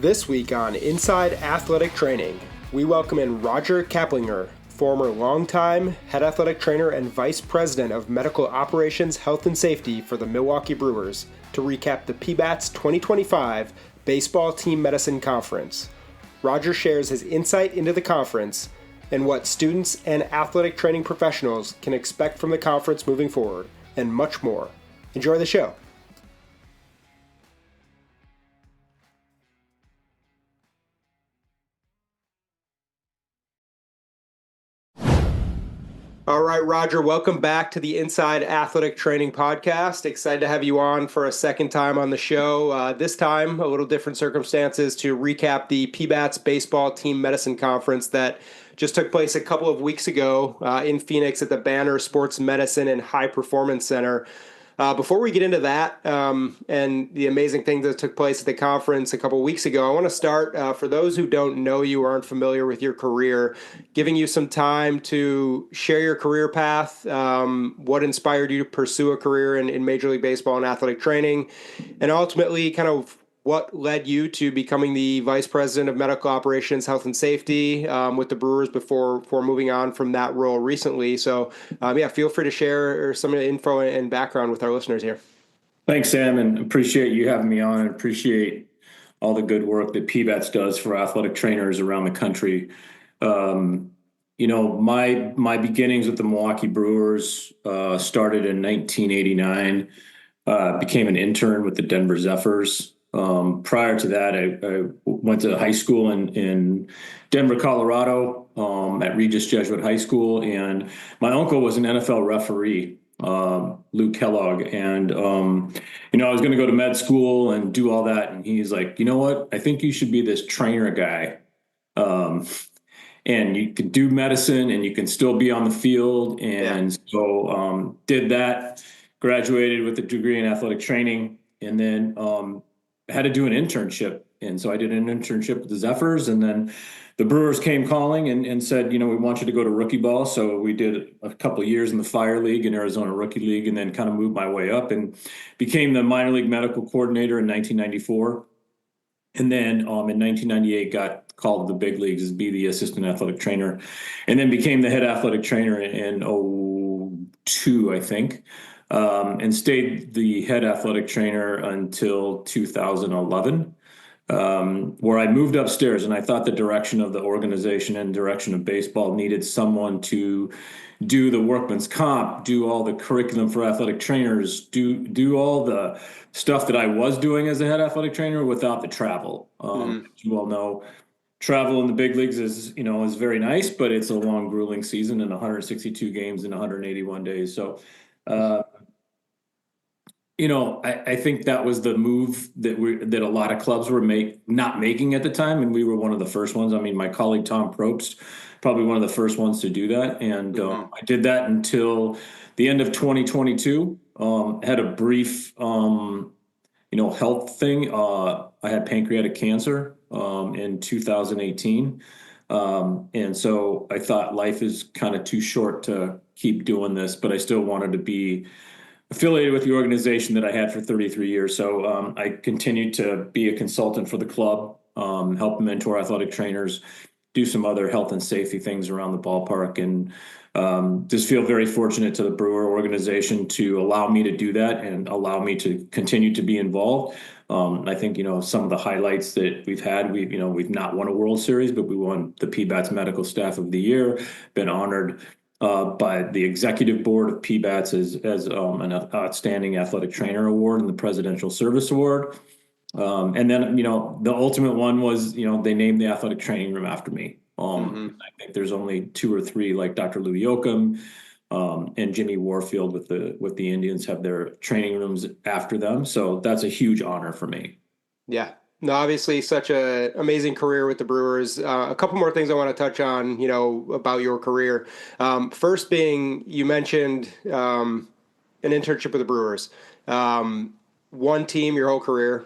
This week on Inside Athletic Training, we welcome in Roger Caplinger, former longtime head athletic trainer and vice president of medical operations, health, and safety for the Milwaukee Brewers, to recap the PBATS 2025 Baseball Team Medicine Conference. Roger shares his insight into the conference and what students and athletic training professionals can expect from the conference moving forward, and much more. Enjoy the show. All right, Roger, welcome back to the Inside Athletic Training Podcast. Excited to have you on for a second time on the show. This time, a little different circumstances to recap the PBATS Baseball Team Medicine Conference that just took place a couple of weeks ago in Phoenix at the Banner Sports Medicine and High Performance Center. Before we get into that and the amazing things that took place at the conference a couple of weeks ago, I want to start, for those who don't know you or aren't familiar with your career, giving you some time to share your career path, what inspired you to pursue a career in Major League Baseball and athletic training, and ultimately kind of what led you to becoming the vice president of medical operations, health, and safety with the Brewers before moving on from that role recently. So, feel free to share some of the info and background with our listeners here. Thanks, Sam, and appreciate you having me on. Appreciate all the good work that PBATS does for athletic trainers around the country. My beginnings with the Milwaukee Brewers started in 1989. Became an intern with the Denver Zephyrs. Prior to that, I went to high school in Denver, Colorado, at Regis Jesuit High School, and my uncle was an NFL referee, Luke Kellogg, and I was going to go to med school and do all that, and he's like, you know what, I think you should be this trainer guy, and you could do medicine and you can still be on the field, and so did that, graduated with a degree in athletic training, and then had to do an internship. And so I did an internship with the Zephyrs, and then the Brewers came calling and said, we want you to go to rookie ball. So we did a couple of years in the Fire League and Arizona Rookie League, and then kind of moved my way up and became the minor league medical coordinator in 1994. And then in 1998 got called to the big leagues to be the assistant athletic trainer, and then became the head athletic trainer in 2002, I think. And stayed the head athletic trainer until 2011, where I moved upstairs, and I thought the direction of the organization and direction of baseball needed someone to do the workman's comp, do all the curriculum for athletic trainers, do all the stuff that I was doing as a head athletic trainer without the travel. As you all know, travel in the big leagues is very nice, but it's a long, grueling season and 162 games in 181 days. So, I think that was the move that a lot of clubs were not making at the time, and we were one of the first ones. I mean, my colleague Tom Probst, probably one of the first ones to do that, and I did that until the end of 2022. Had a brief, health thing. I had pancreatic cancer in 2018, and so I thought life is kind of too short to keep doing this, but I still wanted to be affiliated with the organization that I had for 33 years. So I continued to be a consultant for the club, help mentor athletic trainers, do some other health and safety things around the ballpark, and just feel very fortunate to the Brewer organization to allow me to do that and allow me to continue to be involved. I think, some of the highlights that we've had, we've not won a World Series, but we won the PBATS Medical Staff of the Year, been honored by the executive board of PBATS as an outstanding athletic trainer award and the Presidential Service Award. And then, the ultimate one was, they named the athletic training room after me. I think there's only two or three, like Dr. Lou Yoakum and Jimmy Warfield with the Indians have their training rooms after them. So that's a huge honor for me. Yeah. No, obviously such an amazing career with the Brewers. A couple more things I want to touch on, about your career. First being, you mentioned an internship with the Brewers. One team your whole career.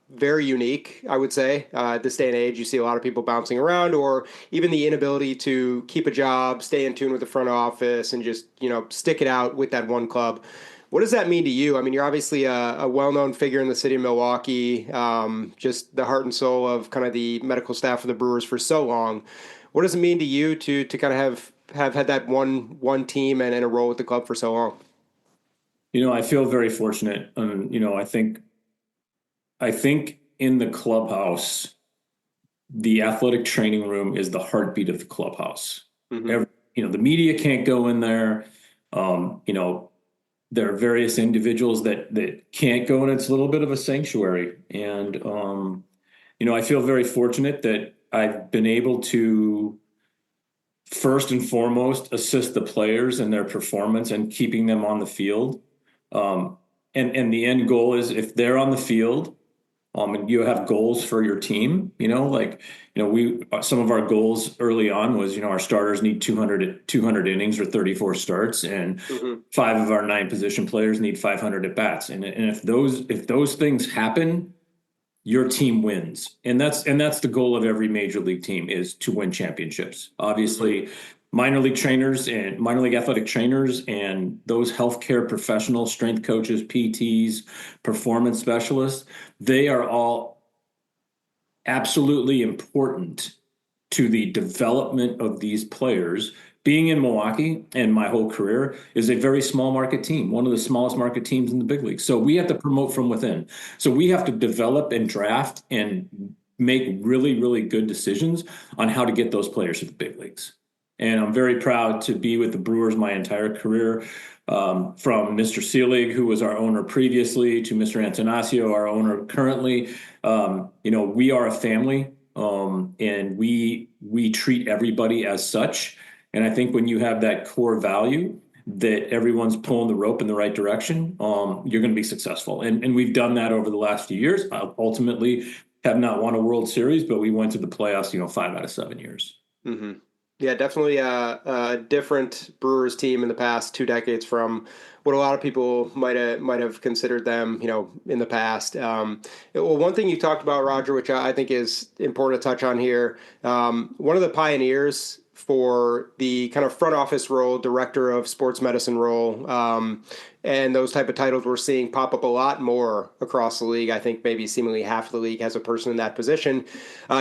Very unique, I would say. At this day and age, you see a lot of people bouncing around, or even the inability to keep a job, stay in tune with the front office, and just, stick it out with that one club. What does that mean to you? I mean, you're obviously a well-known figure in the city of Milwaukee, just the heart and soul of kind of the medical staff of the Brewers for so long. What does it mean to you to kind of have had that one team and a role with the club for so long? I feel very fortunate. And, I think in the clubhouse, the athletic training room is the heartbeat of the clubhouse. Hmm. The media can't go in there. Um, you know, there are various individuals that can't go, and it's a little bit of a sanctuary. And I feel very fortunate that I've been able to first and foremost assist the players in their performance and keeping them on the field. Um, and the end goal is if they're on the field, and you have goals for your team, we some of our goals early on was, our starters need 200 innings or 34 starts, and Hmm. five of our nine position players need 500 at bats. And if those things happen, your team wins. And that's the goal of every major league team, is to win championships. Hmm. Obviously, minor league trainers and minor league athletic trainers and those healthcare professionals, strength coaches, PTs, performance specialists, they are all absolutely important to the development of these players. Being in Milwaukee and my whole career is a very small market team, one of the smallest market teams in the big league. So we have to promote from within. So we have to develop and draft and make really, really good decisions on how to get those players to the big leagues. And I'm very proud to be with the Brewers my entire career, from Mr. Seelig, who was our owner previously, to Mr. Antanasio, our owner currently. We are a family, and we treat everybody as such. And I think when you have that core value that everyone's pulling the rope in the right direction, you're going to be successful. And we've done that over the last few years. Ultimately, have not won a World Series, but we went to the playoffs, 5 out of 7 years. Hmm. Yeah, definitely a different Brewers team in the past 2 decades from what a lot of people might have considered them, in the past. Well, one thing you talked about, Roger, which I think is important to touch on here, one of the pioneers for the kind of front office role, director of sports medicine role, and those type of titles we're seeing pop up a lot more across the league. I think maybe seemingly half of the league has a person in that position.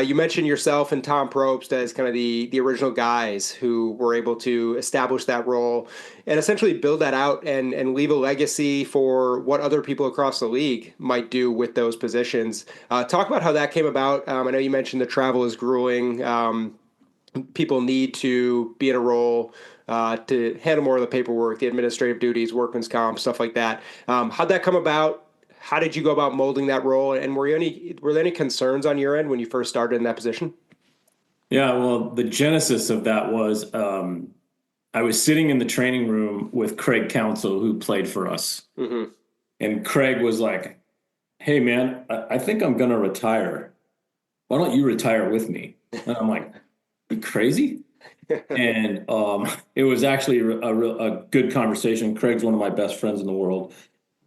You mentioned yourself and Tom Probst as kind of the original guys who were able to establish that role and essentially build that out and leave a legacy for what other people across the league might do with those positions. Talk about how that came about. I know you mentioned the travel is grueling. People need to be in a role to handle more of the paperwork, the administrative duties, workman's comp, stuff like that. How'd that come about? How did you go about molding that role? And were there any concerns on your end when you first started in that position? Yeah, well, the genesis of that was, I was sitting in the training room with Craig Counsell, who played for us. Hmm. And Craig was like, "Hey, man, I think I'm going to retire. Why don't you retire with me?" And I'm like, "You crazy?" And it was actually a good conversation. Craig's one of my best friends in the world.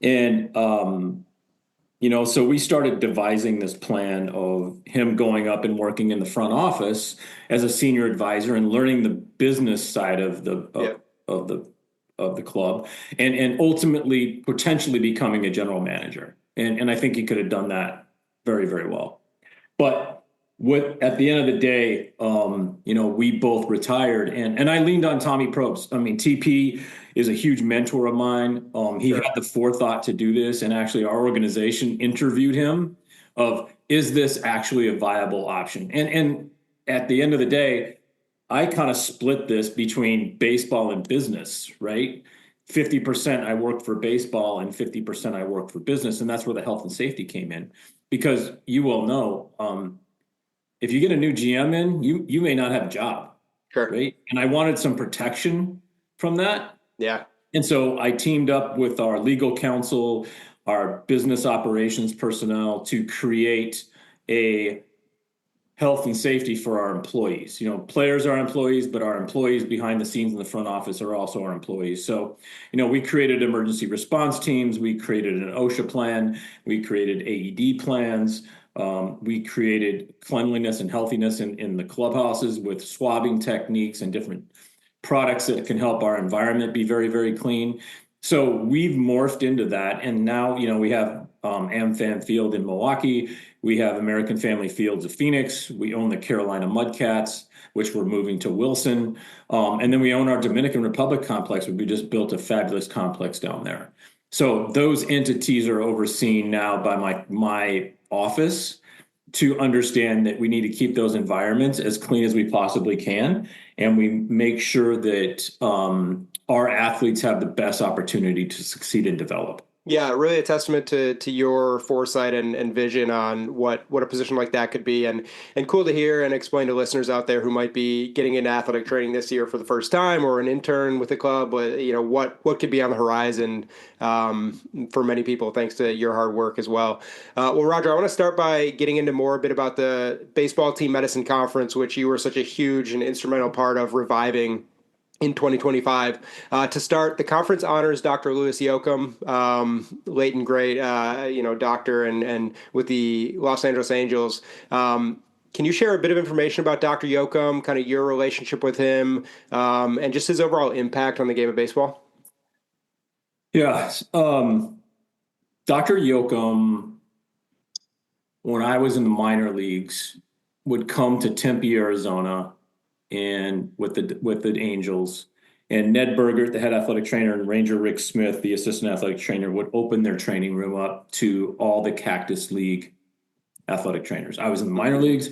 And so we started devising this plan of him going up and working in the front office as a senior advisor and learning the business side of the Yeah. of the club, and ultimately potentially becoming a general manager. And I think he could have done that very, very well. But at the end of the day, we both retired, and I leaned on Tommy Probst. I mean, TP is a huge mentor of mine. He Sure. had the forethought to do this, and actually our organization interviewed him of, is this actually a viable option? And at the end of the day, I kind of split this between baseball and business, right? 50% I worked for baseball and 50% I worked for business. And that's where the health and safety came in. Because you will know, if you get a new GM in, you may not have a job, Sure. right? And I wanted some protection from that. Yeah. And so I teamed up with our legal counsel, our business operations personnel, to create a health and safety for our employees. Players are employees, but our employees behind the scenes in the front office are also our employees. So, we created emergency response teams. We created an OSHA plan. We created AED plans. We created cleanliness and healthiness in the clubhouses with swabbing techniques and different products that can help our environment be very, very clean. So we've morphed into that, and now we have AmFam Field in Milwaukee. We have American Family Fields of Phoenix. We own the Carolina Mudcats, which we're moving to Wilson, and then we own our Dominican Republic complex. We just built a fabulous complex down there. So those entities are overseen now by my office to understand that we need to keep those environments as clean as we possibly can, and we make sure that our athletes have the best opportunity to succeed and develop. Yeah, really a testament to your foresight and vision on what a position like that could be, and cool to hear and explain to listeners out there who might be getting into athletic training this year for the first time or an intern with the club. What could be on the horizon for many people, thanks to your hard work as well. Well, Roger, I want to start by getting into more a bit about the baseball team medicine conference, which you were such a huge and instrumental part of reviving in 2025. To start, the conference honors Dr. Louis Yoakum, late and great, doctor and with the Los Angeles Angels. Can you share a bit of information about Dr. Yoakum, kind of your relationship with him, and just his overall impact on the game of baseball? Yeah. Dr. Yoakum, when I was in the minor leagues, would come to Tempe, Arizona, and with the Angels, and Ned Bergert, the head athletic trainer, and Ranger Rick Smith, the assistant athletic trainer, would open their training room up to all the Cactus League athletic trainers. I was in the minor leagues,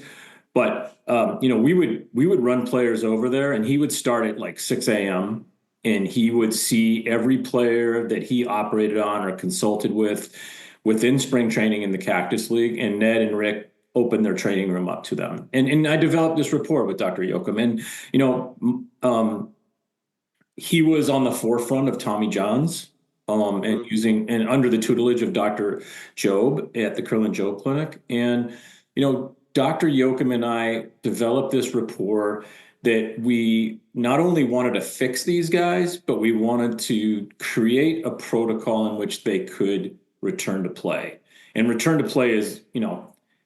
but we would run players over there, and he would start at like 6 a.m. and he would see every player that he operated on or consulted with within spring training in the Cactus League, and Ned and Rick open their training room up to them. And I developed this rapport with Dr. Yoakum. And, he was on the forefront of Tommy John's and under the tutelage of Dr. Job at the Curlin Job Clinic. And, Dr. Yoakum and I developed this rapport that we not only wanted to fix these guys, but we wanted to create a protocol in which they could return to play. And return to play is,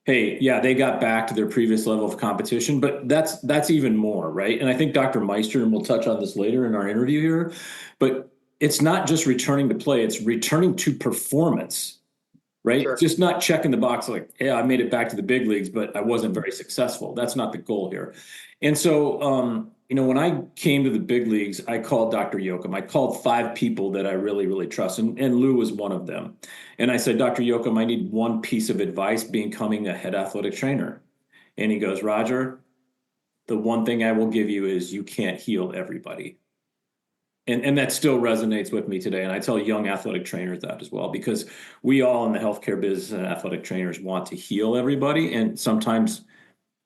hey, yeah, they got back to their previous level of competition, but that's even more, right? And I think Dr. Meister, and we'll touch on this later in our interview here, but it's not just returning to play, it's returning to performance, right? Sure. Just not checking the box like, yeah, I made it back to the big leagues, but I wasn't very successful. That's not the goal here. And so, when I came to the big leagues, I called Dr. Yoakum. I called 5 people that I really, really trust, and Lou was one of them. And I said, Dr. Yoakum, I need one piece of advice becoming a head athletic trainer. And he goes, Roger, the one thing I will give you is you can't heal everybody. And that still resonates with me today. And I tell young athletic trainers that as well, because we all in the healthcare business and athletic trainers want to heal everybody. And sometimes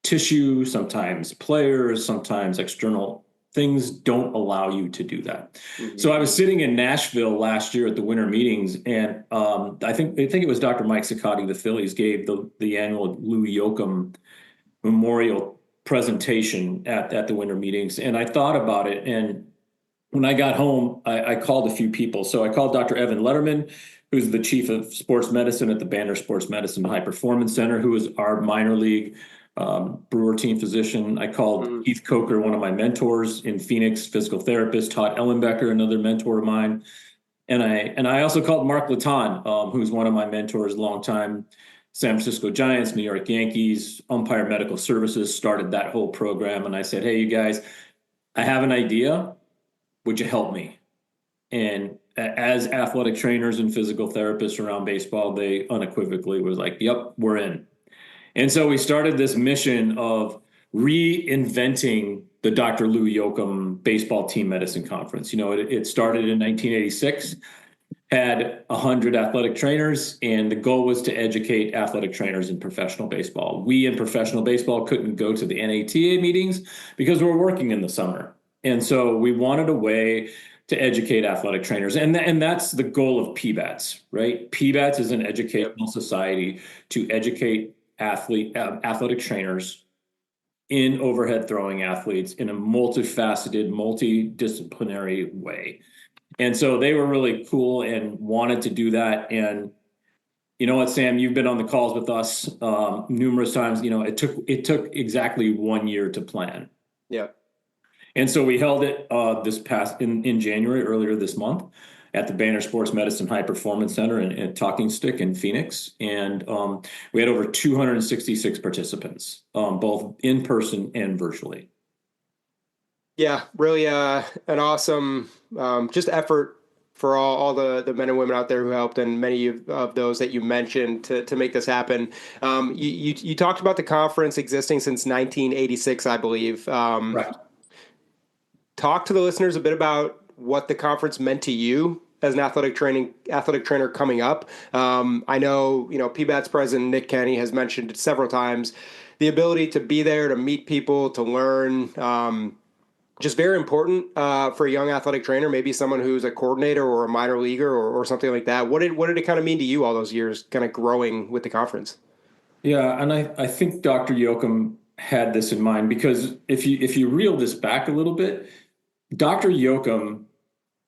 tissue, sometimes players, sometimes external things don't allow you to do that. Mm-hmm. So I was sitting in Nashville last year at the winter meetings, and I think it was Dr. Mike Siccotti, the Phillies, gave the annual Lou Yoakum Memorial presentation at the winter meetings. And I thought about it, and when I got home, I called a few people. So I called Dr. Evan Letterman, who's the chief of sports medicine at the Banner Sports Medicine High Performance Center, who is our minor league Brewer team physician. I called Keith Coker, one of my mentors in Phoenix, physical therapist, Todd Ellenbecker, another mentor of mine. And I also called Mark Laton, who's one of my mentors, longtime San Francisco Giants, New York Yankees, Umpire Medical Services, started that whole program. And I said, hey, you guys, I have an idea. Would you help me? And as athletic trainers and physical therapists around baseball, they unequivocally was like, yep, we're in. And so we started this mission of reinventing the Dr. Lou Yoakum Baseball Team Medicine Conference. It started in 1986, had 100 athletic trainers, and the goal was to educate athletic trainers in professional baseball. We in professional baseball couldn't go to the NATA meetings because we were working in the summer. And so we wanted a way to educate athletic trainers. And that's the goal of PBATS, right? PBATS is an educational society to educate athletic trainers in overhead throwing athletes in a multifaceted, multidisciplinary way. And so they were really cool and wanted to do that. And you know what, Sam, you've been on the calls with us numerous times. It took exactly 1 year to plan. Yeah. And so we held it in January, earlier this month. at the Banner Sports Medicine High Performance Center in Talking Stick in Phoenix. And we had over 266 participants, both in person and virtually. Yeah, really an awesome just effort for all the men and women out there who helped, and many of those that you mentioned to make this happen. You talked about the conference existing since 1986, I believe. Right. Talk to the listeners a bit about what the conference meant to you as an athletic trainer coming up. I know, PBATS president Nick Kenny has mentioned it several times, the ability to be there, to meet people, to learn. Just very important for a young athletic trainer, maybe someone who's a coordinator or a minor leaguer or something like that. What did it kind of mean to you all those years, kind of growing with the conference? Yeah, and I think Dr. Yoakum had this in mind, because if you reel this back a little bit, Dr. Yoakum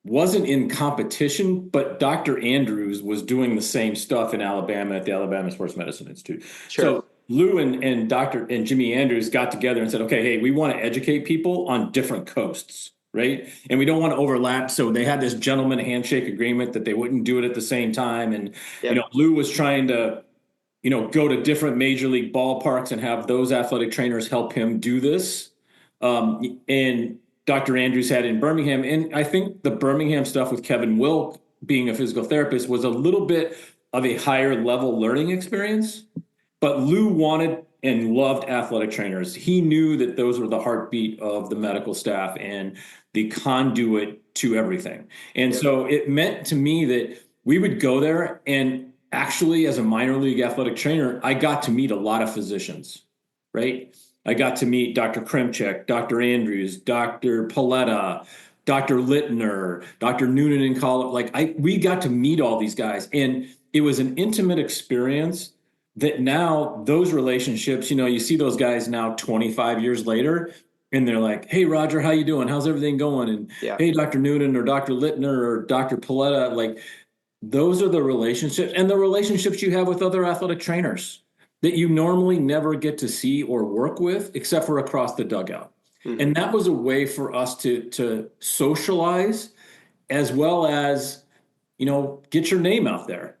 wasn't in competition, but Dr. Andrews was doing the same stuff in Alabama at the Alabama Sports Medicine Institute. Sure. So Lou and Dr. and Jimmy Andrews got together and said, okay, hey, we want to educate people on different coasts, right? And we don't want to overlap. So they had this gentleman handshake agreement that they wouldn't do it at the same time. And, Yep. Lou was trying to, go to different major league ballparks and have those athletic trainers help him do this. And Dr. Andrews had in Birmingham. And I think the Birmingham stuff with Kevin Wilk being a physical therapist was a little bit of a higher level learning experience. But Lou wanted and loved athletic trainers. He knew that those were the heartbeat of the medical staff and the conduit to everything. And so it meant to me that we would go there, and actually, as a minor league athletic trainer, I got to meet a lot of physicians, right? I got to meet Dr. Krimchek, Dr. Andrews, Dr. Paletta, Dr. Littner, Dr. Noonan in college. We got to meet all these guys, and it was an intimate experience that now those relationships, you see those guys now 25 years later, and they're like, hey, Roger, how you doing? How's everything going? And hey, Dr. Noonan or Dr. Littner or Dr. Paletta, those are the relationships, and the relationships you have with other athletic trainers that you normally never get to see or work with except for across the dugout. Mm-hmm. And that was a way for us to socialize, as well as, get your name out there.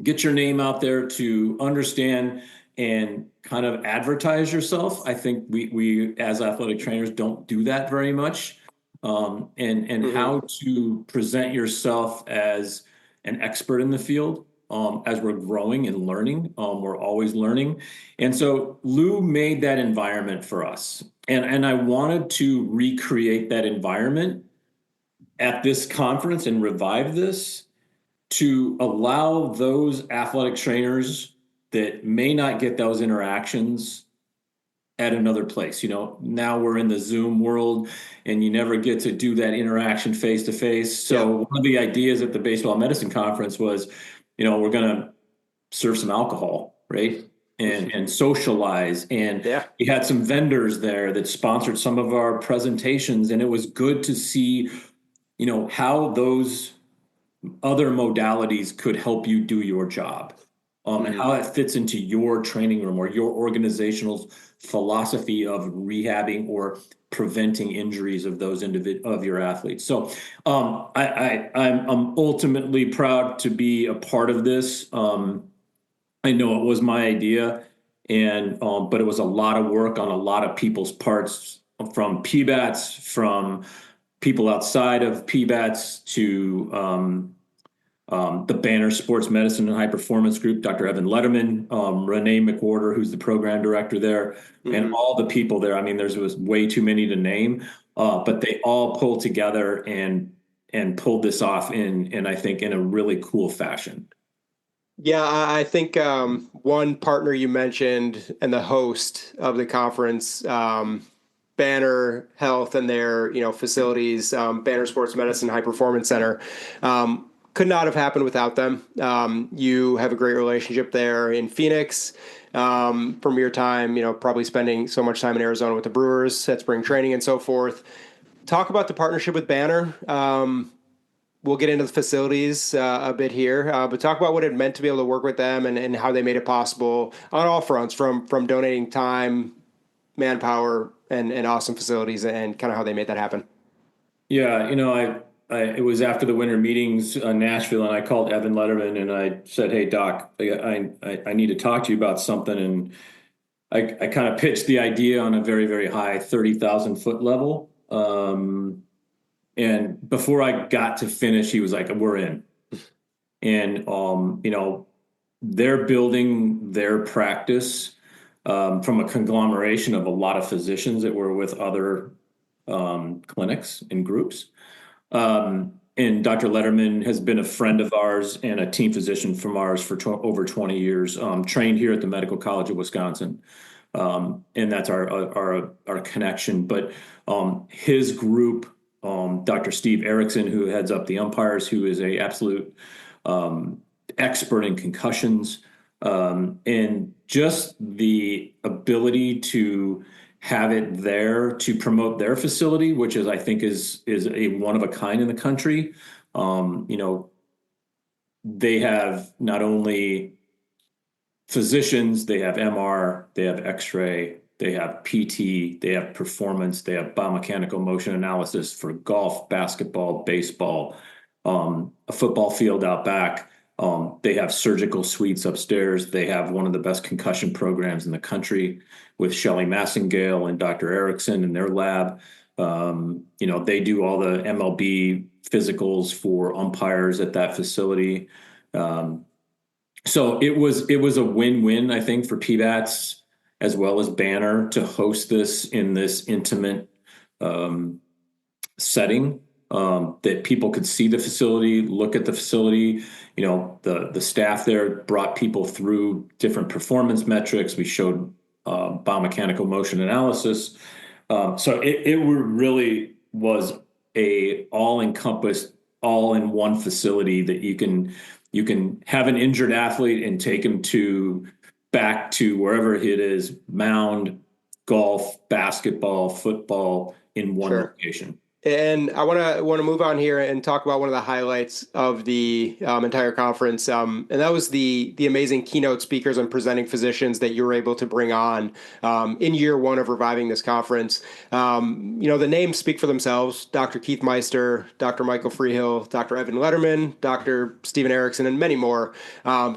Get your name out there to understand and kind of advertise yourself. I think we as athletic trainers don't do that very much. And mm-hmm. how to present yourself as an expert in the field. As we're growing and learning, we're always learning. And so Lou made that environment for us. And I wanted to recreate that environment at this conference and revive this, to allow those athletic trainers that may not get those interactions at another place. Now we're in the Zoom world, and you never get to do that interaction face to face. So one of the ideas at the Baseball Medicine Conference was, we're going to serve some alcohol, right? And socialize. And we had some vendors there that sponsored some of our presentations. And it was good to see, how those other modalities could help you do your job, and how that fits into your training room or your organizational philosophy of rehabbing or preventing injuries of those of your athletes. So I'm ultimately proud to be a part of this. I know it was my idea, and but it was a lot of work on a lot of people's parts, from PBATS, from people outside of PBATS, to the Banner Sports Medicine and High Performance Group, Dr. Evan Letterman, Renee McWhorter, who's the program director there, mm-hmm. and all the people there. I mean, was way too many to name, but they all pulled together and pulled this off I think in a really cool fashion. Yeah, I think one partner you mentioned and the host of the conference, Banner Health and their facilities, Banner Sports Medicine High Performance Center, could not have happened without them. You have a great relationship there in Phoenix, from your time, probably spending so much time in Arizona with the Brewers at spring training and so forth. Talk about the partnership with Banner. We'll get into the facilities a bit here, but talk about what it meant to be able to work with them and how they made it possible on all fronts, from donating time, manpower, and awesome facilities, and kind of how they made that happen. Yeah, it was after the winter meetings in Nashville, and I called Evan Letterman and I said, "Hey Doc, I need to talk to you about something." And I kind of pitched the idea on a very, very high 30,000 foot level. And before I got to finish, he was like, "We're in." And they're building their practice from a conglomeration of a lot of physicians that were with other clinics and groups. And Dr. Letterman has been a friend of ours and a team physician from ours for over 20 years, trained here at the Medical College of Wisconsin. And that's our connection. But his group, Dr. Steve Erickson, who heads up the umpires, who is a absolute expert in concussions, and just the ability to have it there to promote their facility, which is, I think, is a one of a kind in the country. They have not only physicians, they have MR, they have X-ray, they have PT, they have performance, they have biomechanical motion analysis for golf, basketball, baseball, a football field out back. They have surgical suites upstairs. They have one of the best concussion programs in the country with Shelley Massengale and Dr. Erickson in their lab. They do all the MLB physicals for umpires at that facility. So it was a win-win, I think, for PBATS as well as Banner to host this in this intimate setting, that people could see the facility, look at the facility. The staff there brought people through different performance metrics. We showed biomechanical motion analysis. So it really was a all-encompassed, all-in-one facility that you can have an injured athlete and take him back to wherever it is, mound, golf, basketball, football in one location. And I want to move on here and talk about one of the highlights of the entire conference, and that was the amazing keynote speakers and presenting physicians that you were able to bring on in year one of reviving this conference. The names speak for themselves: Dr. Keith Meister, Dr. Michael Freehill, Dr. Evan Letterman, Dr. Steven Erickson, and many more,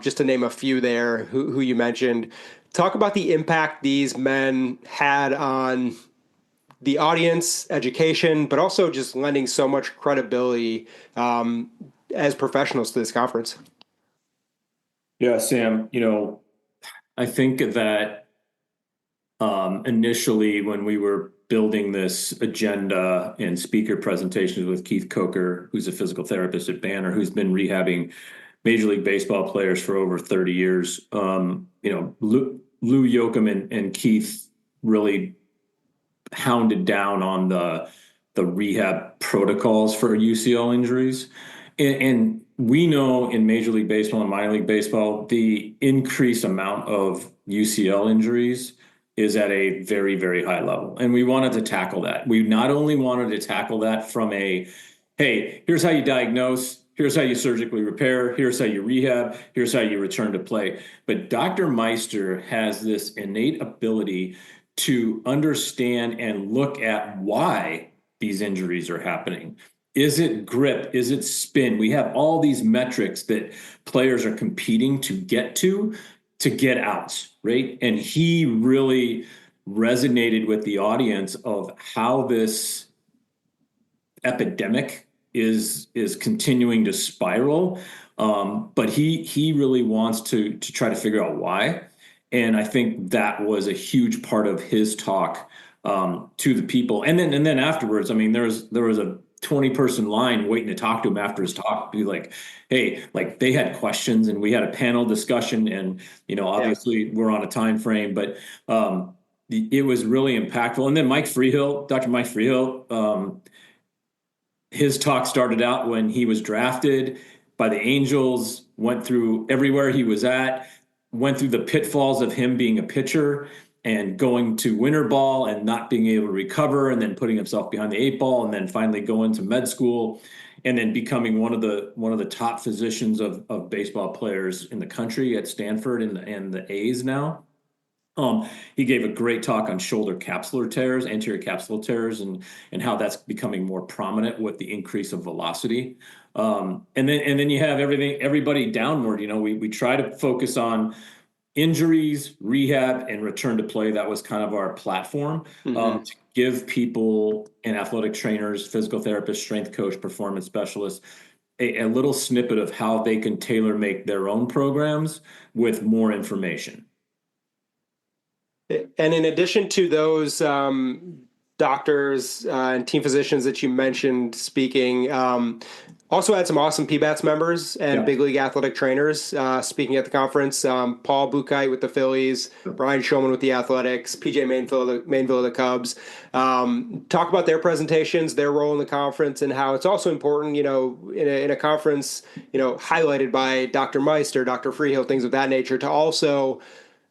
just to name a few there who you mentioned. Talk about the impact these men had on the audience, education, but also just lending so much credibility as professionals to this conference. Yeah, Sam, I think that initially when we were building this agenda and speaker presentations with Keith Coker, who's a physical therapist at Banner, who's been rehabbing Major League Baseball players for over 30 years, Lou Yoakum and Keith really hounded down on the rehab protocols for UCL injuries. And we know in Major League Baseball and minor league baseball, the increased amount of UCL injuries is at a very, very high level. And we wanted to tackle that. We not only wanted to tackle that from hey, here's how you diagnose, here's how you surgically repair, here's how you rehab, here's how you return to play. But Dr. Meister has this innate ability to understand and look at why these injuries are happening. Is it grip? Is it spin? We have all these metrics that players are competing to get outs, right? And he really resonated with the audience of how this epidemic is continuing to spiral. But he really wants to try to figure out why. And I think that was a huge part of his talk to the people. And then afterwards, I mean, there was a 20-person line waiting to talk to him after his talk, be like, hey, like they had questions and we had a panel discussion, and obviously we're on a time frame, but it was really impactful. And then Dr. Mike Freehill, his talk started out when he was drafted by the Angels, went through everywhere he was at, went through the pitfalls of him being a pitcher and going to winter ball and not being able to recover, and then putting himself behind the 8 ball, and then finally going to med school, and then becoming one of the top physicians of baseball players in the country at Stanford and the A's now. He gave a great talk on shoulder capsular tears, anterior capsular tears, and how that's becoming more prominent with the increase of velocity. And then you have everybody downward. We try to focus on injuries, rehab, and return to play. That was kind of our platform, to give people and athletic trainers, physical therapists, strength coach, performance specialists, a little snippet of how they can tailor make their own programs with more information. And in addition to those doctors and team physicians that you mentioned speaking, also had some awesome PBATS members and big league athletic trainers speaking at the conference. Paul Buchheit with the Phillies, Brian Shulman with the Athletics, PJ Mainville of the Cubs. Talk about their presentations, their role in the conference, and how it's also important, in a conference, highlighted by Dr. Meister, Dr. Freehill, things of that nature, to also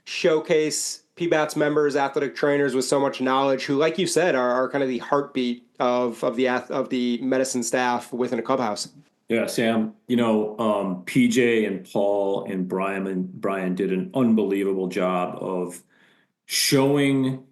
showcase PBATS members, athletic trainers with so much knowledge who, like you said, are kind of the heartbeat of the medicine staff within a clubhouse. Yeah, Sam, PJ and Paul and Brian did an unbelievable job of showing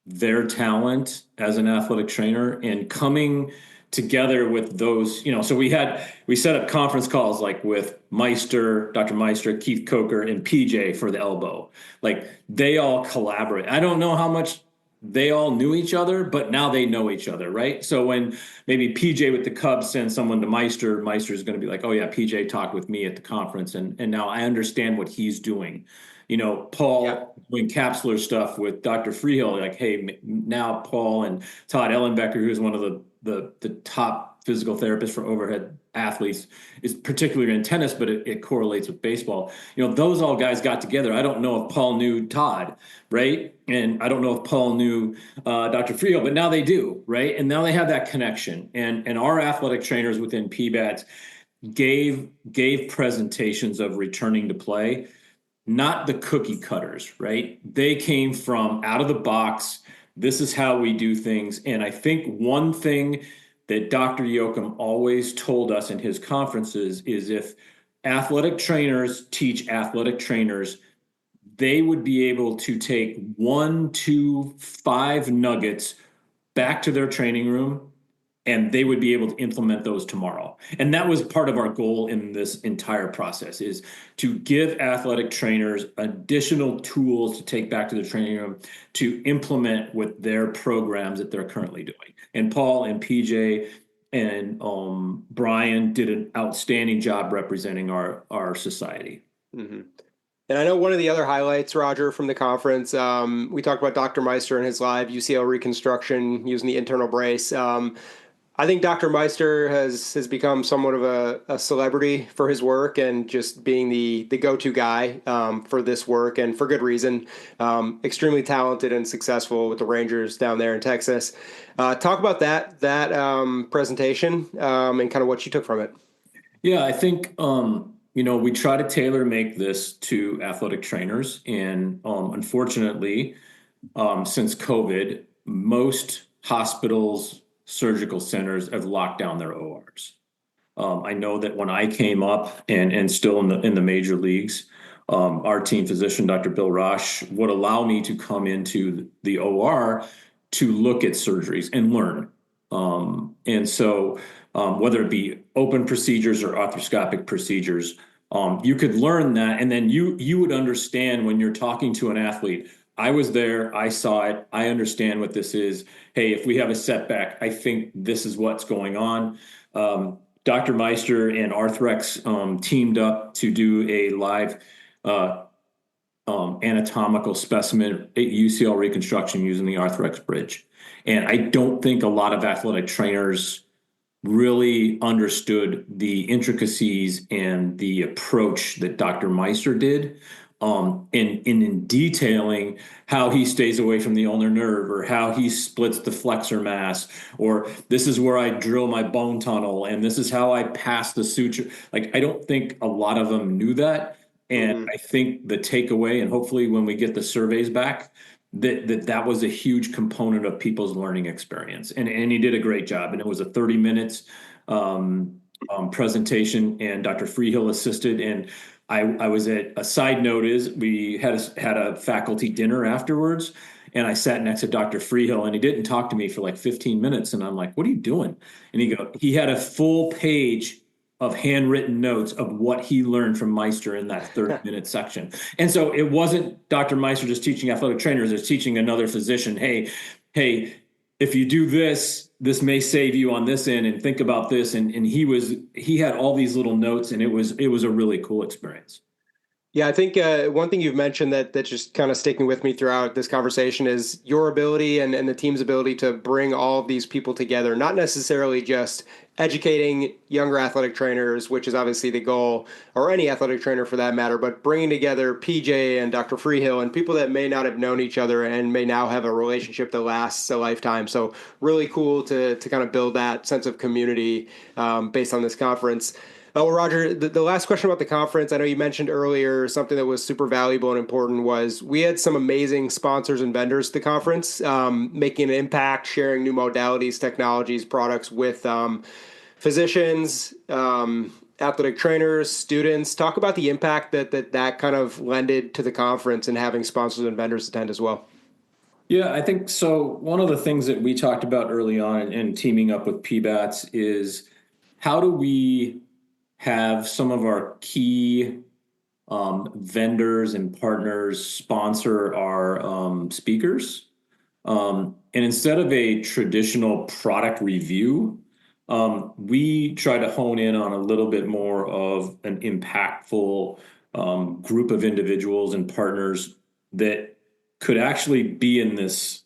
their talent as an athletic trainer and coming together with those, so we set up conference calls like with Dr. Meister, Keith Coker, and PJ for the elbow. Like they all collaborate. I don't know how much they all knew each other, but now they know each other, right? So when maybe PJ with the Cubs sends someone to Meister is going to be like, oh yeah, PJ talked with me at the conference, and now I understand what he's doing. Paul doing capsular stuff with Dr. Freehill, like, hey, now Paul and Todd Ellenbecker, who's one of the top physical therapists for overhead athletes, is particularly in tennis, but it correlates with baseball. Those all guys got together. I don't know if Paul knew Todd, right? And I don't know if Paul knew Dr. Freehill, but now they do, right? And now they have that connection. And our athletic trainers within PBATS gave presentations of returning to play, not the cookie cutters, right? They came from out of the box. This is how we do things. And I think one thing that Dr. Yoakum always told us in his conferences is if athletic trainers teach athletic trainers, they would be able to take 1, 2, 5 nuggets back to their training room, and they would be able to implement those tomorrow. And that was part of our goal in this entire process, is to give athletic trainers additional tools to take back to the training room to implement with their programs that they're currently doing. And Paul and PJ and Brian did an outstanding job representing our society. Mm-hmm. And I know one of the other highlights, Roger, from the conference, we talked about Dr. Meister and his live UCL reconstruction using the internal brace. I think Dr. Meister has become somewhat of a celebrity for his work and just being the go-to guy for this work, and for good reason. Extremely talented and successful with the Rangers down there in Texas. Talk about that presentation and kind of what you took from it. Yeah, I think we try to tailor make this to athletic trainers, and unfortunately, since COVID, most hospitals, surgical centers have locked down their ORs. I know that when I came up and still in the major leagues, our team physician, Dr. Bill Rosh, would allow me to come into the OR to look at surgeries and learn. And so whether it be open procedures or arthroscopic procedures, you could learn that, and then you would understand when you're talking to an athlete. I was there. I saw it. I understand what this is. Hey, if we have a setback, I think this is what's going on. Dr. Meister and Arthrex teamed up to do a live anatomical specimen UCL reconstruction using the Arthrex bridge. And I don't think a lot of athletic trainers really understood the intricacies and the approach that Dr. Meister did. In detailing how he stays away from the ulnar nerve, or how he splits the flexor mass, or this is where I drill my bone tunnel, and this is how I pass the suture. Like, I don't think a lot of them knew that. And I think the takeaway, and hopefully when we get the surveys back, that was a huge component of people's learning experience. And he did a great job. And it was a 30 minutes presentation, and Dr. Freehill assisted. And I was at a side note is we had a faculty dinner afterwards, and I sat next to Dr. Freehill, and he didn't talk to me for like 15 minutes, and I'm like, "What are you doing?" And he had a full page of handwritten notes of what he learned from Meister in that 30-minute section. And so it wasn't Dr. Meister just teaching athletic trainers; it's teaching another physician, hey, if you do this, this may save you on this end, and think about this. And he had all these little notes, and it was a really cool experience. Yeah, I think one thing you've mentioned that's just kind of sticking with me throughout this conversation is your ability and the team's ability to bring all of these people together, not necessarily just educating younger athletic trainers, which is obviously the goal, or any athletic trainer for that matter, but bringing together PJ and Dr. Freehill and people that may not have known each other and may now have a relationship that lasts a lifetime. So really cool to kind of build that sense of community based on this conference. Well, Roger, the last question about the conference, I know you mentioned earlier something that was super valuable and important was we had some amazing sponsors and vendors at the conference, making an impact, sharing new modalities, technologies, products with physicians, athletic trainers, students. Talk about the impact that kind of lended to the conference and having sponsors and vendors attend as well. Yeah, I think so. One of the things that we talked about early on and teaming up with PBATS is how do we have some of our key vendors and partners sponsor our speakers. And instead of a traditional product review, we try to hone in on a little bit more of an impactful group of individuals and partners that could actually be in this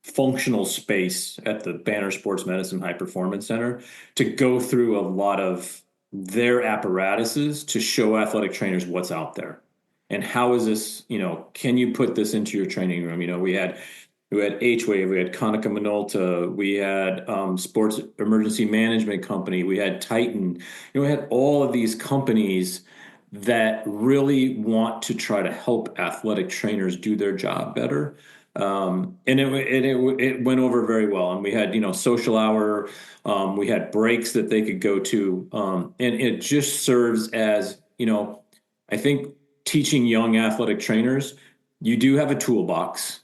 functional space at the Banner Sports Medicine High Performance Center to go through a lot of their apparatuses to show athletic trainers what's out there and how is this, can you put this into your training room? We had H-Wave, we had Konica Minolta, we had Sports Emergency Management Company, we had Titan. We had all of these companies that really want to try to help athletic trainers do their job better. And it went over very well. And we had, social hour, we had breaks that they could go to. And it just serves as, I think teaching young athletic trainers, you do have a toolbox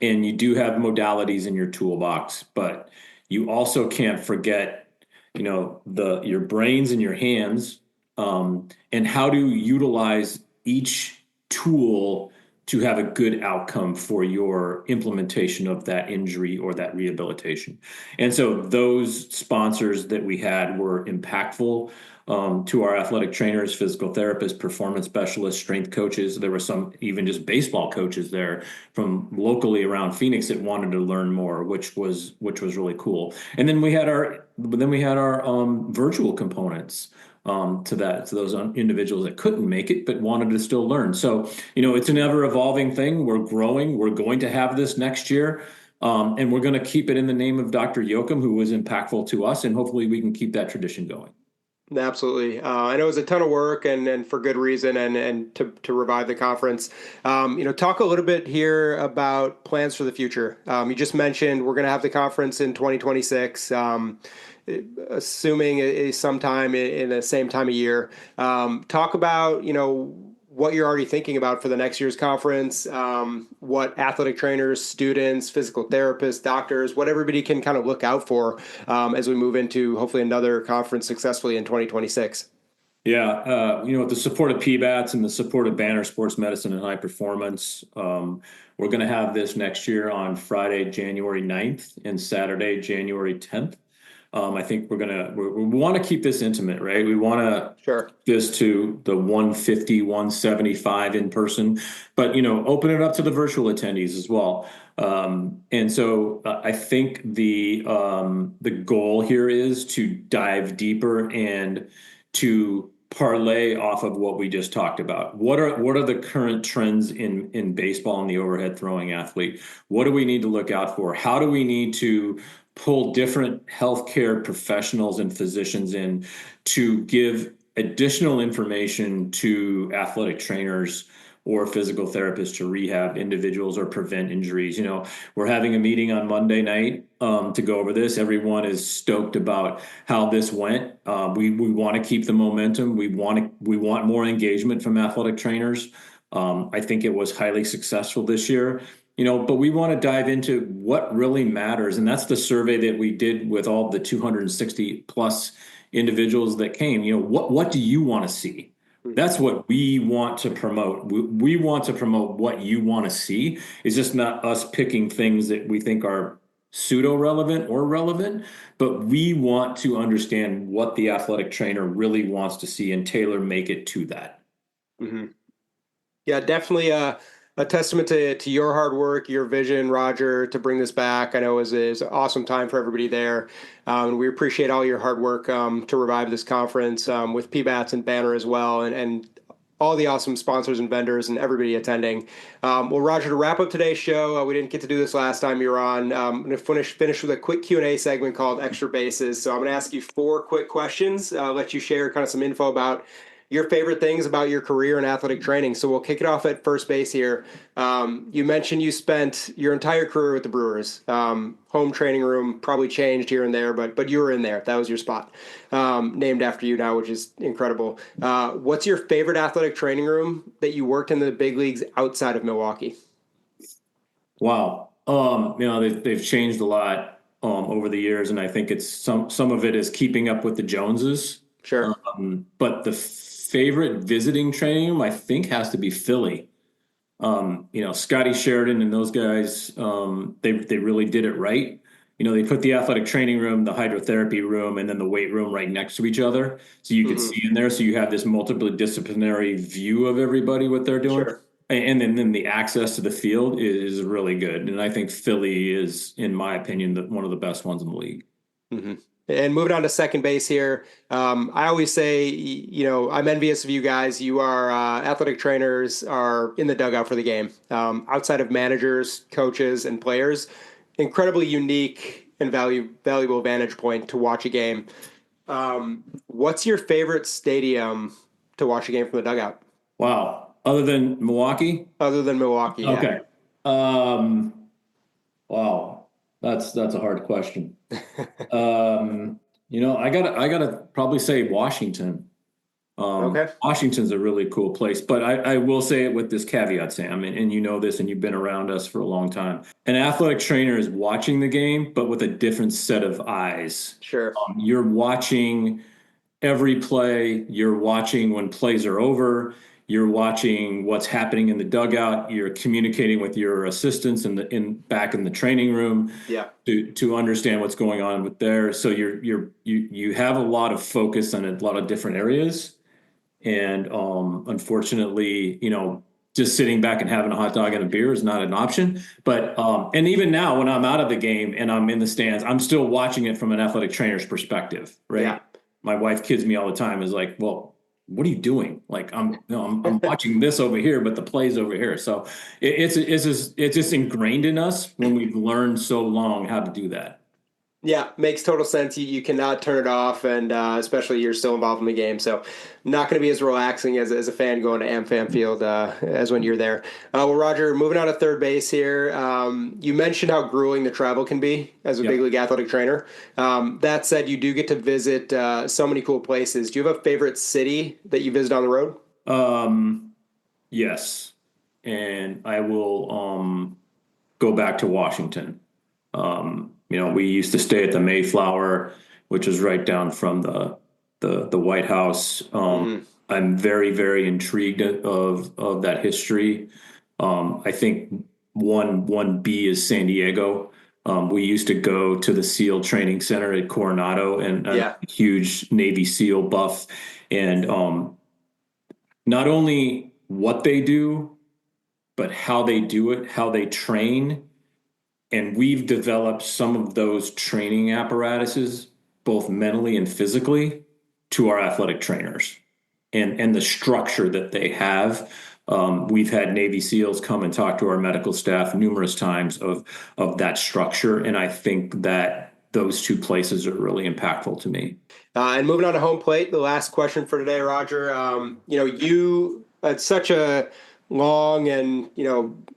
and you do have modalities in your toolbox, but you also can't forget, your brains and your hands, and how to utilize each tool to have a good outcome for your implementation of that injury or that rehabilitation. And so those sponsors that we had were impactful to our athletic trainers, physical therapists, performance specialists, strength coaches. There were some even just baseball coaches there from locally around Phoenix that wanted to learn more, which was really cool. And then we had our virtual components to those individuals that couldn't make it but wanted to still learn. So it's an ever evolving thing. We're growing. We're going to have this next year, and we're going to keep it in the name of Dr. Yoakum, who was impactful to us, and hopefully we can keep that tradition going. Absolutely. I know it was a ton of work and for good reason and to revive the conference. Talk a little bit here about plans for the future. You just mentioned we're going to have the conference in 2026, assuming a sometime in the same time of year. Talk about, what you're already thinking about for the next year's conference, what athletic trainers, students, physical therapists, doctors, what everybody can kind of look out for as we move into hopefully another conference successfully in 2026. Yeah, with the support of PBATS and the support of Banner Sports Medicine and High Performance, we're going to have this next year on Friday, January 9th and Saturday, January 10th. I think we want to keep this intimate, right? We want to this to the 150, 175 in person, but, open it up to the virtual attendees as well. And so I think the goal here is to dive deeper and to parlay off of what we just talked about. What are the current trends in baseball and the overhead throwing athlete? What do we need to look out for? How do we need to pull different healthcare professionals and physicians in to give additional information to athletic trainers or physical therapists to rehab individuals or prevent injuries. We're having a meeting on Monday night to go over this. Everyone is stoked about how this went. We want to keep the momentum. We want more engagement from athletic trainers. I think it was highly successful this year. But we want to dive into what really matters. And that's the survey that we did with all the 260 plus individuals that came. What do you want to see? That's what we want to promote. We want to promote what you want to see. It's just not us picking things that we think are pseudo relevant or relevant, but we want to understand what the athletic trainer really wants to see and tailor make it to that. Mm-hmm. Yeah, definitely a testament to your hard work, your vision, Roger, to bring this back. I know it was an awesome time for everybody there. We appreciate all your hard work to revive this conference with PBATS and Banner as well, and all the awesome sponsors and vendors and everybody attending. Well, Roger, to wrap up today's show, we didn't get to do this last time you were on. I'm going to finish with a quick Q&A segment called Extra Bases. So I'm going to ask you 4 quick questions, let you share kind of some info about your favorite things about your career in athletic training. So we'll kick it off at first base here. You mentioned you spent your entire career with the Brewers. Home training room probably changed here and there, but you were in there. That was your spot. Named after you now, which is incredible. What's your favorite athletic training room that you worked in the big leagues outside of Milwaukee? Wow. They've changed a lot over the years, and I think it's some of it is keeping up with the Joneses. Sure. But the favorite visiting training room, I think, has to be Philly. Scotty Sheridan and those guys, they really did it right. They put the athletic training room, the hydrotherapy room, and then the weight room right next to each other. So you can see in there. So you have this multidisciplinary view of everybody, what they're doing. Sure. And then the access to the field is really good. And I think Philly is, in my opinion, one of the best ones in the league. Mm-hmm. And moving on to second base here, I always say, I'm envious of you guys. You are athletic trainers are in the dugout for the game. Outside of managers, coaches, and players, incredibly unique and valuable vantage point to watch a game. What's your favorite stadium to watch a game from the dugout? Wow. Other than Milwaukee? Other than Milwaukee, yeah. Okay. Wow. That's a hard question. I gotta probably say Washington. Okay. Washington's a really cool place, but I will say it with this caveat, Sam, and you know this, and you've been around us for a long time. An athletic trainer is watching the game, but with a different set of eyes. Sure. You're watching every play. You're watching when plays are over. You're watching what's happening in the dugout. You're communicating with your assistants back in the training room. Yeah. To understand what's going on with there. So you have a lot of focus on a lot of different areas. And unfortunately, just sitting back and having a hot dog and a beer is not an option. But and even now, when I'm out of the game and I'm in the stands, I'm still watching it from an athletic trainer's perspective, right? Yeah. My wife kids me all the time, is like, well, what are you doing? Like I'm watching this over here, but the play's over here. So it's just ingrained in us when we've learned so long how to do that. Yeah, makes total sense. You cannot turn it off, and especially you're still involved in the game. So not going to be as relaxing as a fan going to AmFam Field as when you're there. Well, Roger, moving on to third base here. You mentioned how grueling the travel can be as a big league athletic trainer. That said, you do get to visit so many cool places. Do you have a favorite city that you visit on the road? Yes, and I will go back to Washington. We used to stay at the Mayflower, which is right down from the White House. I'm very, very intrigued of that history. I think one B is San Diego. We used to go to the SEAL Training Center at Coronado, and a huge Navy SEAL buff. And not only what they do, but how they do it, how they train. And we've developed some of those training apparatuses, both mentally and physically, to our athletic trainers and the structure that they have. We've had Navy SEALs come and talk to our medical staff numerous times of that structure. And I think that those two places are really impactful to me. And moving on to home plate, the last question for today, Roger. You had such a long and,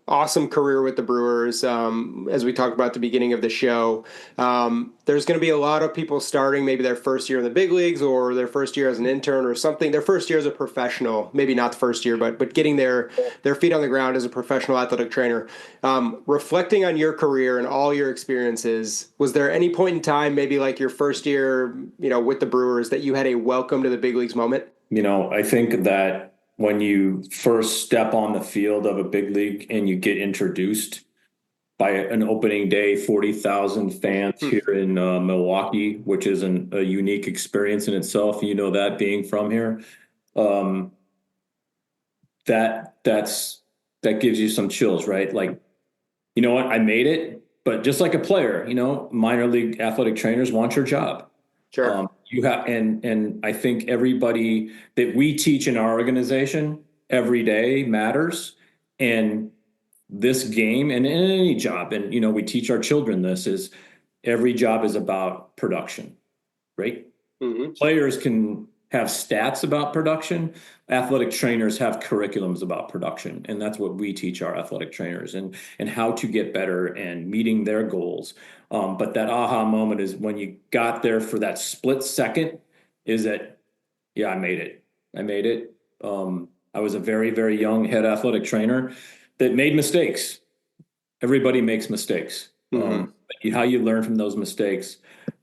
awesome career with the Brewers. As we talked about at the beginning of the show, there's going to be a lot of people starting maybe their first year in the big leagues or their first year as an intern or something, their first year as a professional, maybe not the first year, but getting their feet on the ground as a professional athletic trainer. Reflecting on your career and all your experiences, was there any point in time, maybe like your first year, with the Brewers, that you had a welcome to the big leagues moment? I think that when you first step on the field of a big league and you get introduced by an opening day, 40,000 fans here in Milwaukee, which is a unique experience in itself. That being from here, that gives you some chills, right? Like, you know what, I made it. But just like a player, minor league athletic trainers want your job. Sure. You have, and I think everybody that we teach in our organization every day matters. And this game and in any job, and we teach our children this, is every job is about production, right? Mm-hmm. Players can have stats about production. Athletic trainers have curriculums about production. And that's what we teach our athletic trainers, and how to get better and meeting their goals. But that aha moment is when you got there for that split second, is that, yeah, I made it. I was a very, very young head athletic trainer that made mistakes. Everybody makes mistakes. Mm-hmm. How you learn from those mistakes,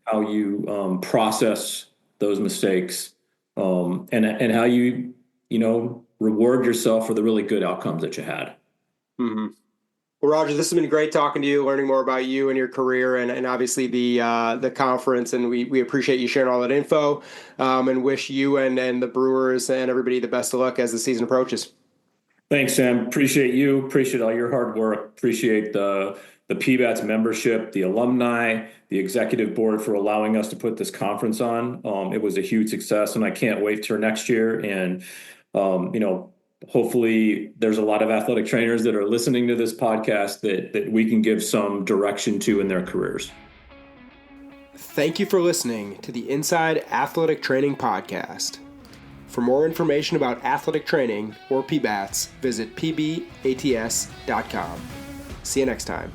how you process those mistakes, and how you reward yourself for the really good outcomes that you had. Mm-hmm. Well, Roger, this has been great talking to you, learning more about you and your career, and obviously the conference. And we appreciate you sharing all that info, and wish you and the Brewers and everybody the best of luck as the season approaches. Thanks, Sam. Appreciate you. Appreciate all your hard work. Appreciate the PBATS membership, the alumni, the executive board for allowing us to put this conference on. It was a huge success, and I can't wait for next year. And, hopefully there's a lot of athletic trainers that are listening to this podcast that we can give some direction to in their careers. Thank you for listening to the Inside Athletic Training Podcast. For more information about athletic training or PBATS, visit PBATS.com. See you next time.